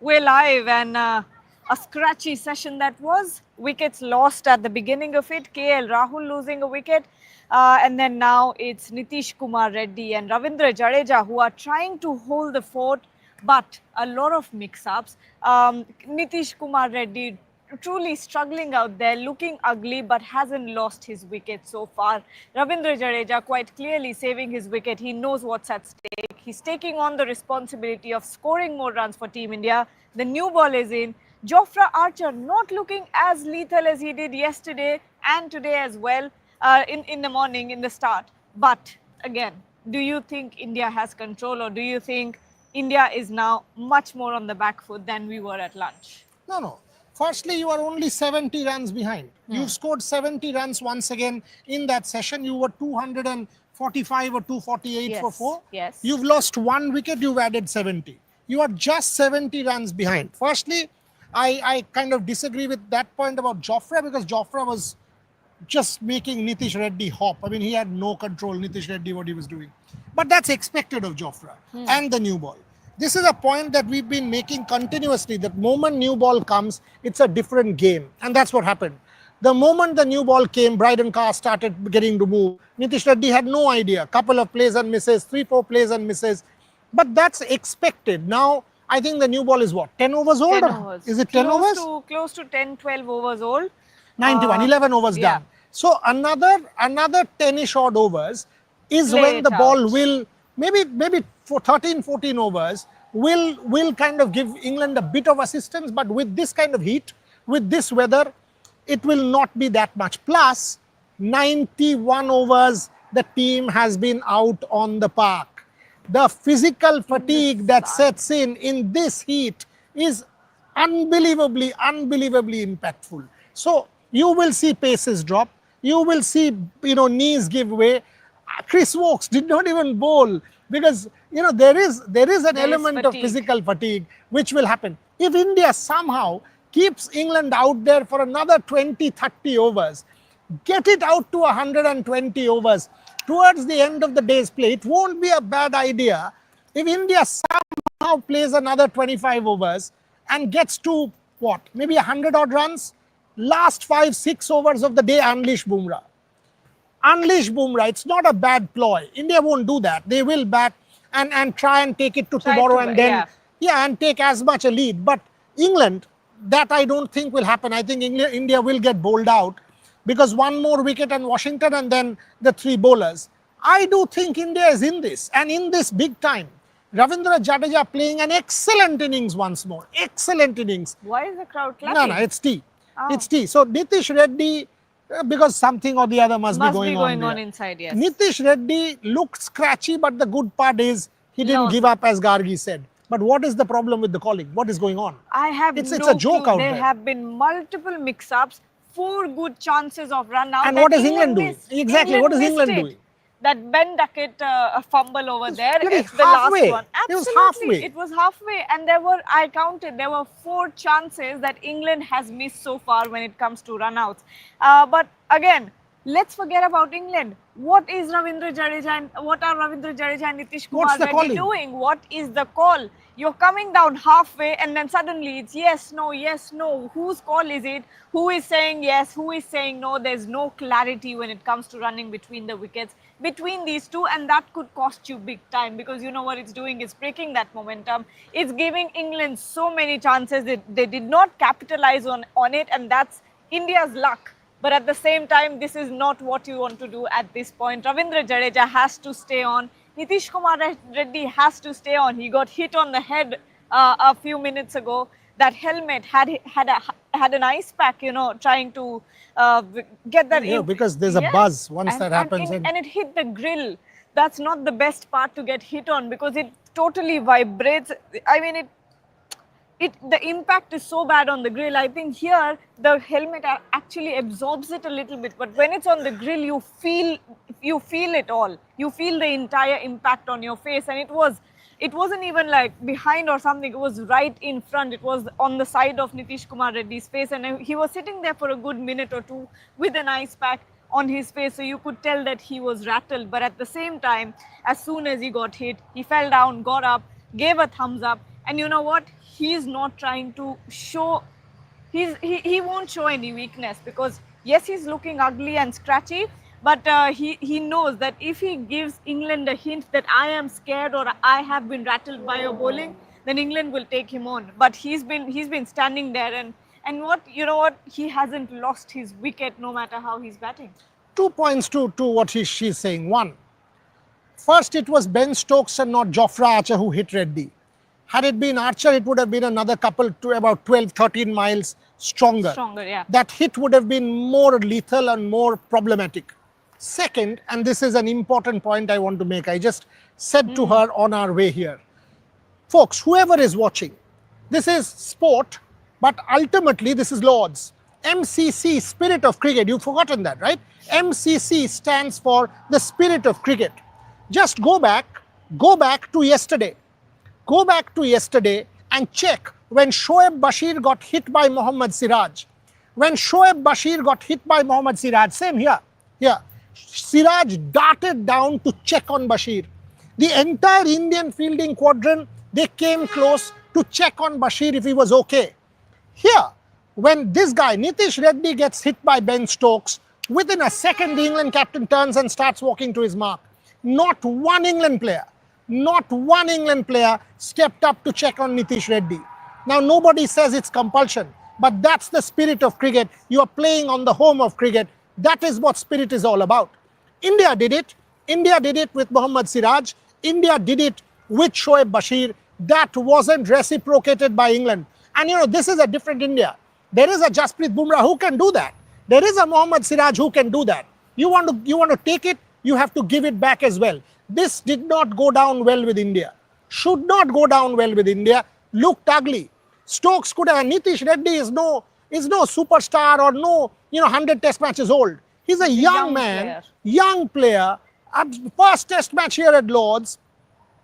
We're live and a scratchy session that was. Wickets lost at the beginning of it. KL Rahul losing a wicket. And then now it's Nitish Kumar Reddy and Ravindra Jadeja who are trying to hold the fort, but a lot of mix-ups. Nitish Kumar Reddy truly struggling out there, looking ugly, but hasn't lost his wicket so far. Ravindra Jadeja quite clearly saving his wicket. He knows what's at stake. He's taking on the responsibility of scoring more runs for Team India. The new ball is in. Jofra Archer not looking as lethal as he did yesterday and today as well in the morning, in the start. But again, do you think India has control, or do you think India is now much more on the back foot than we were at lunch? No. Firstly, you are only 70 runs behind. You've scored 70 runs once again in that session. You were 245 or 248 for 4. Yes. You've lost 1 wicket, you've added 70. You are just 70 runs behind. Firstly, I kind of disagree with that point about Jofra, because Jofra was just making Nitish Reddy hop. I mean, he had no control, Nitish Reddy, what he was doing. But that's expected of Jofra and the new ball. This is a point that we've been making continuously, that moment new ball comes, it's a different game. And that's what happened. The moment the new ball came, Bryden Carr started getting removed. Nitish Reddy had no idea. Couple of plays and misses, 3-4 plays and misses. But that's expected. Now, I think the new ball is what? 10 overs old? 10 overs. Is it 10 overs? Close to 10, 12 overs old. 91, 11 overs done. So another 10-ish odd overs is when the ball will, maybe for 13, 14 overs, will kind of give England a bit of assistance. But with this kind of heat, with this weather, it will not be that much. Plus, 91 overs, the team has been out on the park. The physical fatigue that sets in this heat is unbelievably impactful. So you will see paces drop. You will see, knees give way. Chris Wokes did not even bowl because, there is an element of physical fatigue which will happen. If India somehow keeps England out there for another 20, 30 overs, get it out to 120 overs towards the end of the day's play, it won't be a bad idea if India somehow plays another 25 overs and gets to, what, maybe 100 odd runs, last 5-6 overs of the day, unleash Bumrah. Unleash Bumrah. It's not a bad ploy. India won't do that. They will bat and try and take it to tomorrow and then, and take as much a lead. But England, that I don't think will happen. I think India will get bowled out because one more wicket and Washington and then the 3 bowlers. I do think India is in this, and in this big time. Ravindra Jadeja playing an excellent innings once more. Excellent innings. Why is the crowd clapping? No, it's tea. It's tea. So Nitish Reddy, because something or the other must be going on inside, yes. Nitish Reddy looked scratchy, but the good part is he didn't give up, as Gargi said. But what is the problem with the calling? What is going on? I have it's a joke out there. There have been multiple mix-ups, 4 good chances of run out. And what is England doing? Exactly, what is England doing? That Ben Duckett fumble over there. It's the halfway. last one. Absolutely. It was halfway. It was halfway. And I counted, there were 4 chances that England has missed so far when it comes to run-outs. But again, let's forget about England. What are Ravindra Jadeja and Nitish Kumar Reddy doing? What is the call? You're coming down halfway and then suddenly it's yes, no. Whose call is it? Who is saying yes? Who is saying no? There's no clarity when it comes to running between the wickets, between these two, and that could cost you big time, because you know what it's doing is breaking that momentum. It's giving England so many chances. They did not capitalize on it, and that's India's luck. But at the same time, this is not what you want to do at this point. Ravindra Jadeja has to stay on. Nitish Kumar Reddy has to stay on. He got hit on the head a few minutes ago. That helmet had an ice pack, trying to get that in. Because there's a buzz once that happens. And it hit the grill. That's not the best part to get hit on, because it totally vibrates. I mean, the impact is so bad on the grill. I think here the helmet actually absorbs it a little bit, but when it's on the grill, you feel it all. You feel the entire impact on your face, and it wasn't even like behind or something. It was right in front. It was on the side of Nitish Kumar Reddy's face, and he was sitting there for a good minute or two with an ice pack on his face, so you could tell that he was rattled. But at the same time, as soon as he got hit, he fell down, got up, gave a thumbs up. And you know what? He's not trying to show, he won't show any weakness, because yes, he's looking ugly and scratchy, but he knows that if he gives England a hint that I am scared or I have been rattled by your bowling, then England will take him on. But he's been standing there, and what, you know what, he hasn't lost his wicket no matter how he's batting. 2 points to what she's saying. One, first it was Ben Stokes and not Jofra Archer who hit Reddy. Had it been Archer, it would have been another couple to about 12, 13 miles stronger. Stronger, yeah. That hit would have been more lethal and more problematic. Second, and this is an important point I want to make, I just said to her on our way here, folks, whoever is watching, this is sport, but ultimately this is Lords. MCC, spirit of cricket, you've forgotten that, right? MCC stands for the spirit of cricket. Just go back to yesterday. Go back to yesterday and check when Shoaib Bashir got hit by Mohammad Siraj. When Shoaib Bashir got hit by Mohammad Siraj, same here. Siraj darted down to check on Bashir. The entire Indian fielding quadrant, they came close to check on Bashir if he was okay. Here, when this guy, Nitish Reddy, gets hit by Ben Stokes, within a second the England captain turns and starts walking to his mark. Not one England player stepped up to check on Nitish Reddy. Now, nobody says it's compulsion, but that's the spirit of cricket. You are playing on the home of cricket. That is what spirit is all about. India did it. India did it with Mohammad Siraj. India did it with Shoaib Bashir. That wasn't reciprocated by England. And you know, this is a different India. There is a Jasprit Bumrah who can do that. There is a Mohammad Siraj who can do that. You want to take it, you have to give it back as well. This did not go down well with India. Should not go down well with India. Looked ugly. Stokes could have. Nitish Reddy is no superstar or no 100 test matches old. He's a young man, young player. First test match here at Lords,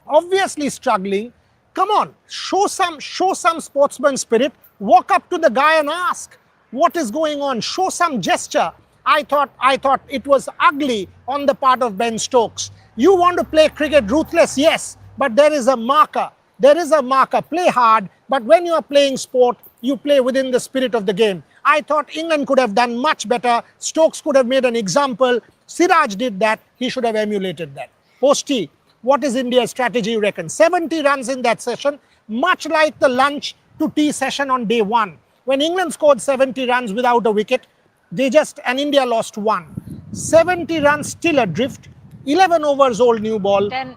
obviously struggling. Come on, show some sportsman spirit. Walk up to the guy and ask what is going on. Show some gesture. I thought it was ugly on the part of Ben Stokes. You want to play cricket ruthless, yes, but there is a marker. There is a marker. Play hard, but when you are playing sport, you play within the spirit of the game. I thought England could have done much better. Stokes could have made an example. Siraj did that. He should have emulated that. Posty, what is India's strategy, you reckon? 70 runs in that session, much like the lunch to tea session on day one. When England scored 70 runs without a wicket, and India lost one. 70 runs still adrift, 11 overs old new ball. 10.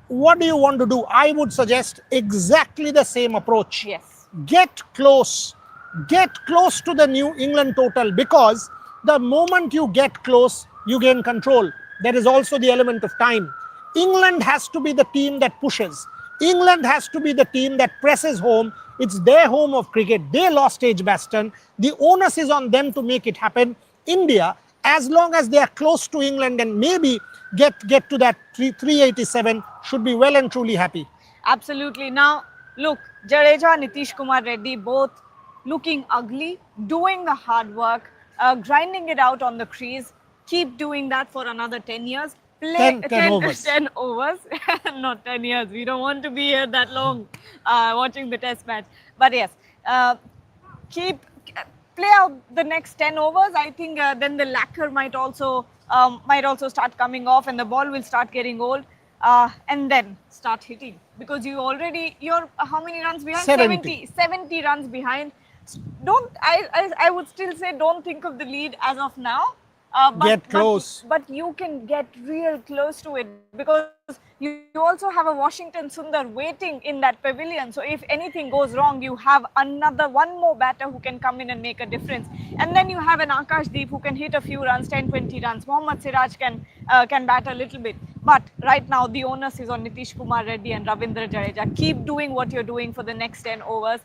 What do you want to do? I would suggest exactly the same approach. Yes. Get close to the New England total, because the moment you get close, you gain control. There is also the element of time. England has to be the team that pushes. England has to be the team that presses home. It's their home of cricket. They lost Edgbaston. The onus is on them to make it happen. India, as long as they are close to England and maybe get to that 387, should be well and truly happy. Absolutely. Now, look, Jadeja, Nitish Kumar Reddy, both looking ugly, doing the hard work, grinding it out on the crease. Keep doing that for another 10 years. Play 10 overs. 10 overs, not 10 years. We don't want to be here that long watching the test match. But yes, play out the next 10 overs. I think then the lacquer might also start coming off and the ball will start getting old. And then start hitting, because you're how many runs behind? 70 runs behind. I would still say don't think of the lead as of now. Get close. But you can get real close to it, because you also have a Washington Sundar waiting in that pavilion. So if anything goes wrong, you have one more batter who can come in and make a difference. And then you have an Akashdeep who can hit a few runs, 10, 20 runs. Mohammad Siraj can bat a little bit. But right now, the onus is on Nitish Kumar Reddy and Ravindra Jadeja. Keep doing what you're doing for the next 10 overs.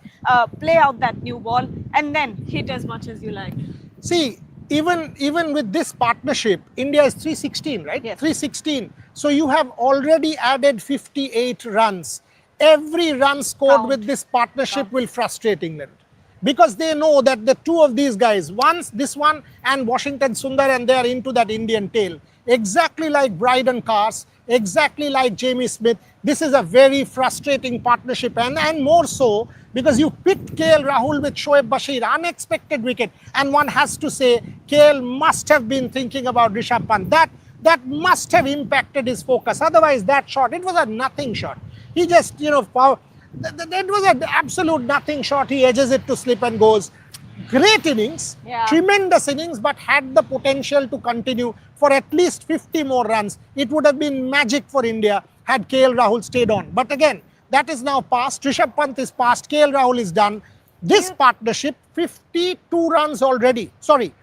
Play out that new ball and then hit as much as you like. See, even with this partnership, India is 316, right? Yes. 316. So you have already added 58 runs. Every run scored with this partnership will frustrate England, because they know that the two of these guys, this one and Washington Sundar, and they are into that Indian tail. exactly like Bryden Cars, exactly like Jamie Smith. This is a very frustrating partnership, and more so because you picked KL Rahul with Shoaib Bashir, unexpected wicket, and one has to say KL must have been thinking about Rishabh Pant. That must have impacted his focus. Otherwise, that shot, it was a nothing shot. He just, it was an absolute nothing shot. He edges it to slip and goes. Great innings, tremendous innings, but had the potential to continue for at least 50 more runs. It would have been magic for India had KL Rahul stayed on. But again, that is now past. Rishabh Pant is past. KL Rahul is done. This partnership, 52 runs already. Sorry,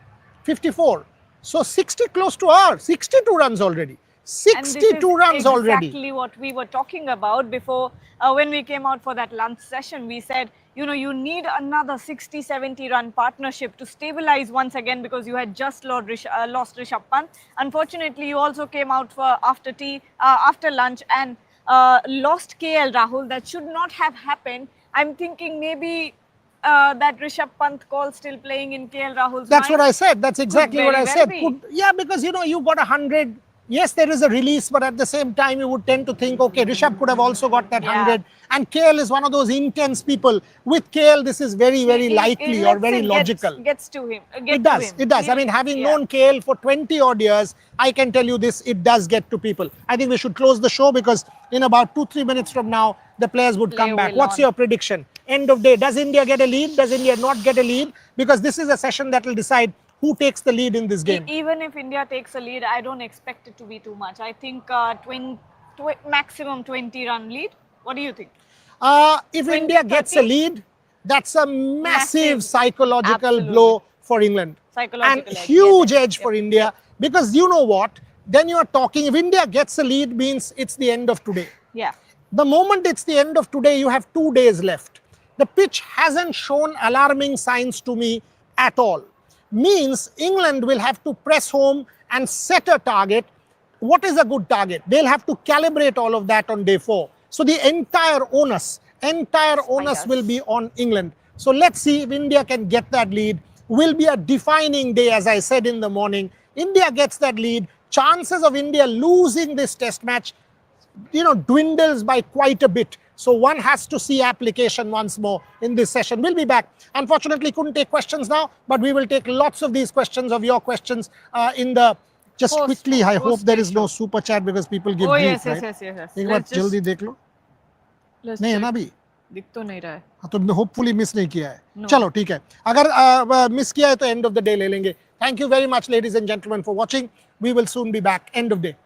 54. So 60 close to our 62 runs already. 62 runs already. Exactly what we were talking about before when we came out for that lunch session. We said, you need another 60-70 run partnership to stabilize once again because you had just lost Rishabh Pant. Unfortunately, you also came out for after lunch and lost KL Rahul. That should not have happened. I'm thinking maybe that Rishabh Pant call still playing in KL Rahul's That's mind. what I said. That's exactly what I said. Yeah, because you got 100. Yes, there is a release, but at the same time, you would tend to think, okay, Rishabh could have also got that 100. And KL is one of those intense people. With KL, this is very, very likely or very logical. Gets to him. It does. I mean, having known KL for 20 odd years, I can tell you this, it does get to people. I think we should close the show because in about 2-3 minutes from now, the players would come back. What's your prediction? End of day, does India get a lead? Does India not get a lead? Because this is a session that will decide who takes the lead in this game. Even if India takes a lead, I don't expect it to be too much. I think maximum 20-run lead. What do you think? If India gets a lead, that's a massive psychological blow for England. And huge edge for India. Because you know what? Then you are talking, if India gets a lead, means it's the end of today. Yeah. The moment it's the end of today, you have 2 days left. The pitch hasn't shown alarming signs to me at all. Means England will have to press home and set a target. What is a good target? They'll have to calibrate all of that on day 4. So the entire onus will be on England. So let's see if India can get that lead. Will be a defining day, as I said in the morning. India gets that lead. Chances of India losing this test match, dwindles by quite a bit. So one has to see application once more in this session. We'll be back. Unfortunately, couldn't take questions now, but we will take lots of these questions, of your questions in the... Just quickly, I hope there is no super chat because people give grief, right? yes. एक बार जल्दी देख लो. नहीं है ना अभी? दिख तो नहीं रहा है. हाँ तो hopefully miss नहीं किया है. चलो ठीक है. अगर miss किया है तो end of the day ले लेंगे. Thank you very much, ladies and gentlemen, for watching. We will soon be back. End of day.